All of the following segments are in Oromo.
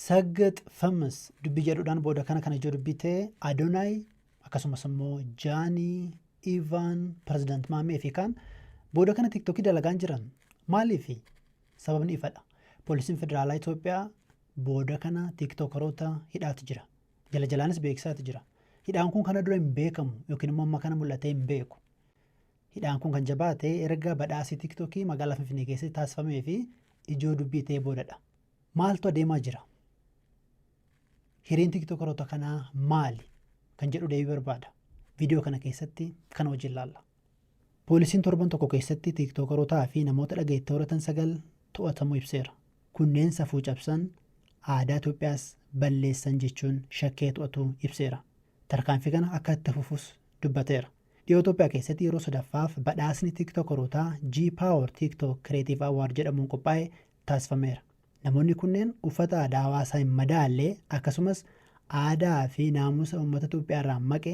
Saggat Famas dubbii jedhuudhaan booda kana ijoo dubbitee Adonaay akkasumas immoo Jaanii, Ivaan, Pireezidaant Maamee fi kaan booda kana tiiktookii dalagaan jiran maaliifi sababni ifadha. Poolisiin Federaalaa Itoophiyaa booda kana tiiktookoroota hidhaatu jira. Jalaanis beeksisaatu jira. Hidhaan kun kana dura hin beekamu yookiin immoo amma kana mul'atee hin beeku. Hidhaan kun kan jabaate erga badhaasii tiiktookii magaalaa Finfinnee keessatti taasifamee fi ijoo dubbii ta'ee boodadha. Maaltu adeemaa jira? Hiriin tiiktookoroota kanaa maali? Kan jedhu deebii barbaada. Viidiyoo kana keessatti kana wajjin ilaalla. Poolisiin torban tokko keessatti tiiktookorotaa fi namoota dhagayetti horatan 9 to'atamuu ibseera. Kunneen safuu cabsan aadaa Itoophiyaas balleessan jechuun shakkee to'atu ibseera. Tarkaanfii kana akka itti fufus dubbateera. Dhiyoo Itoophiyaa keessatti yeroo sadaffaaf badhaasni tiiktookorotaa G-Power TikTok Creative Award jedhamuun qophaa'e taasifameera. Namoonni kunneen uffata aadaa hawaasaa hin madaallee akkasumas aadaa fi naamusa uummata Itoophiyaa irraa maqe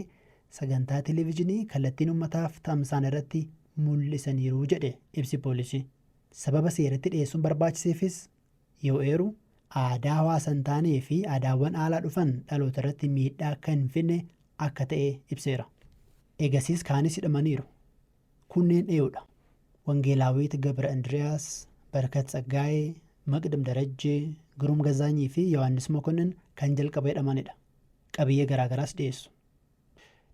sagantaa televezyiinii kallattiin uummataaf tamsaan irratti mul'isaniiru jedhe ibsi poolisii. Sababa seeratti dhiyeessuun barbaachiseefis yoo eeru aadaa hawaasa hin taanee fi aadaawwan alaa dhufan dhaloota irratti miidhaa akka hin finne akka ta'e ibseera. Eegasiis kaanis hidhamaniiru. Kunneen eenyudha? Wangeelaawwiit Gabra Indiriyaas, Barakat Tsaggaayee, Maqdam Darajjee, Giruum Gazaanyii fi Yohaannis Mokonnin kan jalqaba hidhamanidha. Qabiyyee garaagaraas dhiyeessu.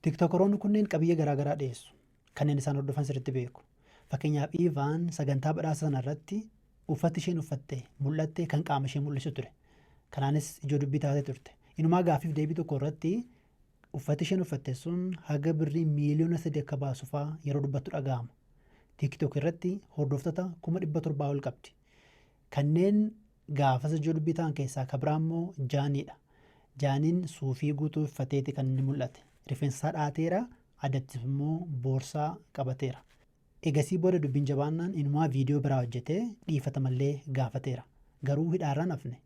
Tiiktookoroonni kunneen qabiyyee garaagaraa dhiyeessu. Kanneen isaan hordofan sirriitti beeku. Fakkeenyaaf Ivaan sagantaa badhaasa sana irratti uffatti isheen uffatte mul'atte kan qaama ishee mul'isu ture. Kanaanis ijoo dubbii taatee turte. Inumaa gaaffiif deebii tokko irratti uffatti isheen uffatte sun haga birrii miiliyoona 3 akka baasu fa'aa yeroo dubbattu dhaga'ama. TikTok irratti hordoftoota 700,000 ol qabdi. Kanneen gaafas ijoo dubbii ta'an keessaa kabiraan immoo Jaaniidha. Jaaniin suufii guutuu uffateeti kan inni mul'ate. Rifeensa isaa dhaateera, adattis immoo boorsaa qabateera. Eegasii booda dubbiin jabaannaan inumaa viidiyoo biraa hojjetee dhiifata malee gaafateera. Garuu hidhaarraan hafne.